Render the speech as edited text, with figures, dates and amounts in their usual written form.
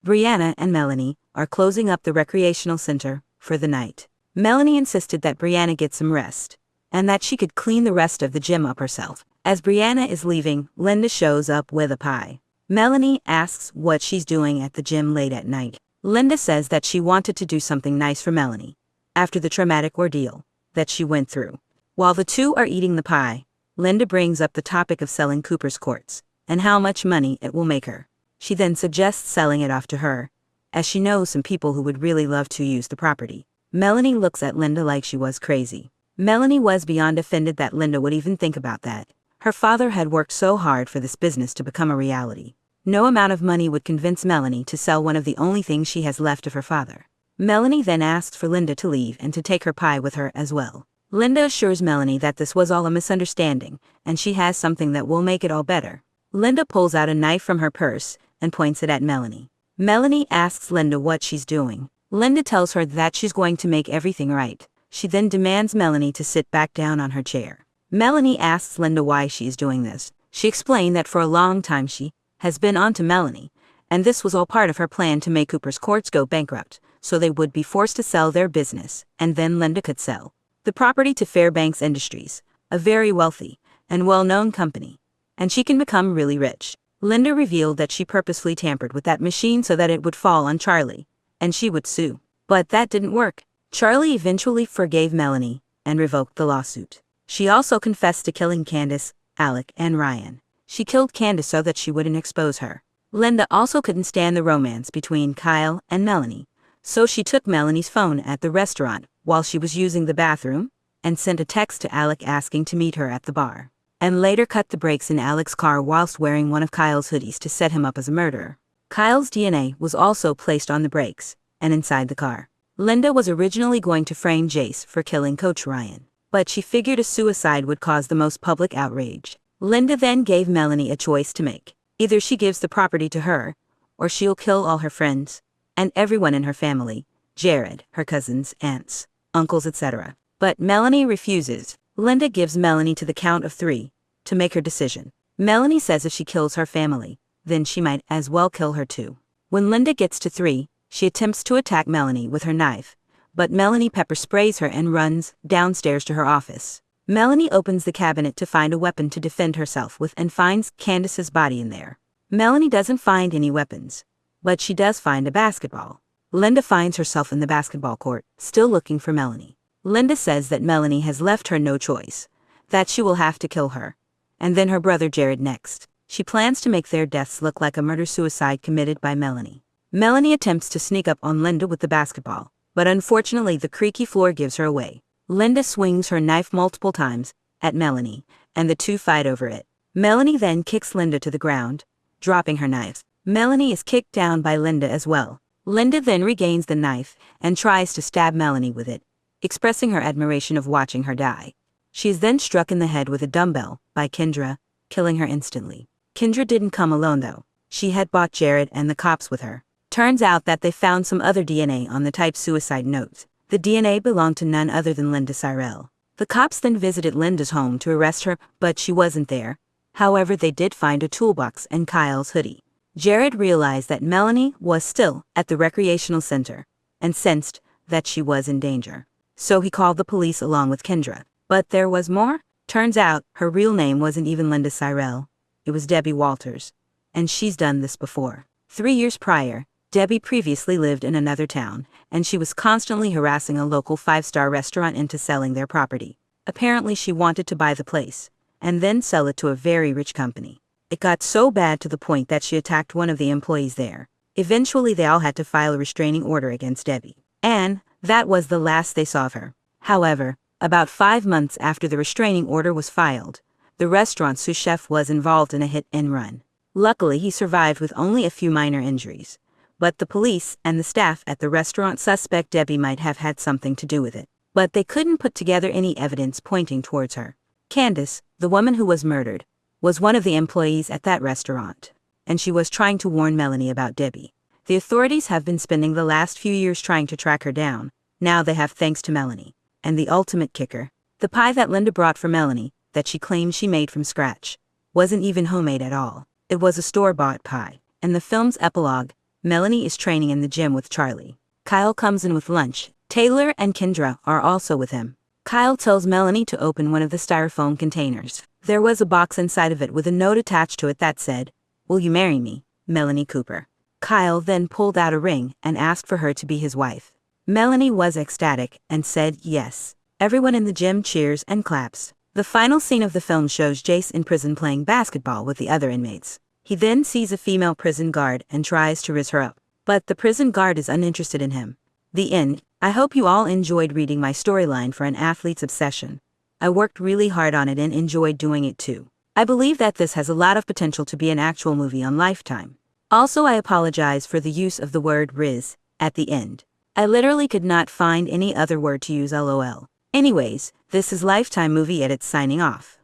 Brianna and Melanie are closing up the recreational center for the night. Melanie insisted that Brianna get some rest, and that she could clean the rest of the gym up herself. As Brianna is leaving, Linda shows up with a pie. Melanie asks what she's doing at the gym late at night. Linda says that she wanted to do something nice for Melanie, after the traumatic ordeal that she went through. While the two are eating the pie, Linda brings up the topic of selling Cooper's Courts, and how much money it will make her. She then suggests selling it off to her, as she knows some people who would really love to use the property. Melanie looks at Linda like she was crazy. Melanie was beyond offended that Linda would even think about that. Her father had worked so hard for this business to become a reality. No amount of money would convince Melanie to sell one of the only things she has left of her father. Melanie then asks for Linda to leave and to take her pie with her as well. Linda assures Melanie that this was all a misunderstanding, and she has something that will make it all better. Linda pulls out a knife from her purse and points it at Melanie. Melanie asks Linda what she's doing. Linda tells her that she's going to make everything right. She then demands Melanie to sit back down on her chair. Melanie asks Linda why she is doing this. She explained that for a long time she has been on to Melanie, and this was all part of her plan to make Cooper's Courts go bankrupt, so they would be forced to sell their business, and then Linda could sell the property to Fairbanks Industries, a very wealthy and well-known company, and she can become really rich. Linda revealed that she purposefully tampered with that machine so that it would fall on Charlie, and she would sue. But that didn't work. Charlie eventually forgave Melanie and revoked the lawsuit. She also confessed to killing Candace, Alec, and Ryan. She killed Candace so that she wouldn't expose her. Linda also couldn't stand the romance between Kyle and Melanie, so she took Melanie's phone at the restaurant while she was using the bathroom, and sent a text to Alec asking to meet her at the bar, and later cut the brakes in Alec's car whilst wearing one of Kyle's hoodies to set him up as a murderer. Kyle's DNA was also placed on the brakes and inside the car. Linda was originally going to frame Jace for killing Coach Ryan, but she figured a suicide would cause the most public outrage. Linda then gave Melanie a choice to make. Either she gives the property to her, or she'll kill all her friends and everyone in her family, Jared, her cousins, aunts, uncles, etc. But Melanie refuses. Linda gives Melanie to the count of 3 to make her decision. Melanie says if she kills her family, then she might as well kill her too. When Linda gets to 3, she attempts to attack Melanie with her knife, but Melanie pepper sprays her and runs downstairs to her office. Melanie opens the cabinet to find a weapon to defend herself with and finds Candace's body in there. Melanie doesn't find any weapons, but she does find a basketball. Linda finds herself in the basketball court, still looking for Melanie. Linda says that Melanie has left her no choice, that she will have to kill her, and then her brother Jared next. She plans to make their deaths look like a murder-suicide committed by Melanie. Melanie attempts to sneak up on Linda with the basketball, but unfortunately the creaky floor gives her away. Linda swings her knife multiple times at Melanie, and the two fight over it. Melanie then kicks Linda to the ground, dropping her knife. Melanie is kicked down by Linda as well. Linda then regains the knife and tries to stab Melanie with it, expressing her admiration of watching her die. She is then struck in the head with a dumbbell by Kendra, killing her instantly. Kendra didn't come alone though. She had brought Jared and the cops with her. Turns out that they found some other DNA on the type suicide note. The DNA belonged to none other than Linda Cyrell. The cops then visited Linda's home to arrest her, but she wasn't there. However, they did find a toolbox and Kyle's hoodie. Jared realized that Melanie was still at the recreational center and sensed that she was in danger. So he called the police along with Kendra. But there was more. Turns out her real name wasn't even Linda Cyrell. It was Debbie Walters. And she's done this before. 3 years prior, Debbie previously lived in another town, and she was constantly harassing a local 5-star restaurant into selling their property. Apparently she wanted to buy the place, and then sell it to a very rich company. It got so bad to the point that she attacked one of the employees there. Eventually they all had to file a restraining order against Debbie. And that was the last they saw of her. However, about 5 months after the restraining order was filed, the restaurant's sous chef was involved in a hit-and-run. Luckily he survived with only a few minor injuries. But the police and the staff at the restaurant suspect Debbie might have had something to do with it. But they couldn't put together any evidence pointing towards her. Candace, the woman who was murdered, was one of the employees at that restaurant, and she was trying to warn Melanie about Debbie. The authorities have been spending the last few years trying to track her down. Now they have, thanks to Melanie. And the ultimate kicker, the pie that Linda brought for Melanie, that she claimed she made from scratch, wasn't even homemade at all. It was a store-bought pie. In the film's epilogue, Melanie is training in the gym with Charlie. Kyle comes in with lunch. Taylor and Kendra are also with him. Kyle tells Melanie to open one of the styrofoam containers. There was a box inside of it with a note attached to it that said, "Will you marry me, Melanie Cooper?" Kyle then pulled out a ring and asked for her to be his wife. Melanie was ecstatic and said yes. Everyone in the gym cheers and claps. The final scene of the film shows Jace in prison playing basketball with the other inmates. He then sees a female prison guard and tries to raise her up, but the prison guard is uninterested in him. The end. I hope you all enjoyed reading my storyline for An Athlete's Obsession. I worked really hard on it and enjoyed doing it too. I believe that this has a lot of potential to be an actual movie on Lifetime. Also, I apologize for the use of the word Riz at the end. I literally could not find any other word to use, lol. Anyways, this is Lifetime Movie Edits signing off.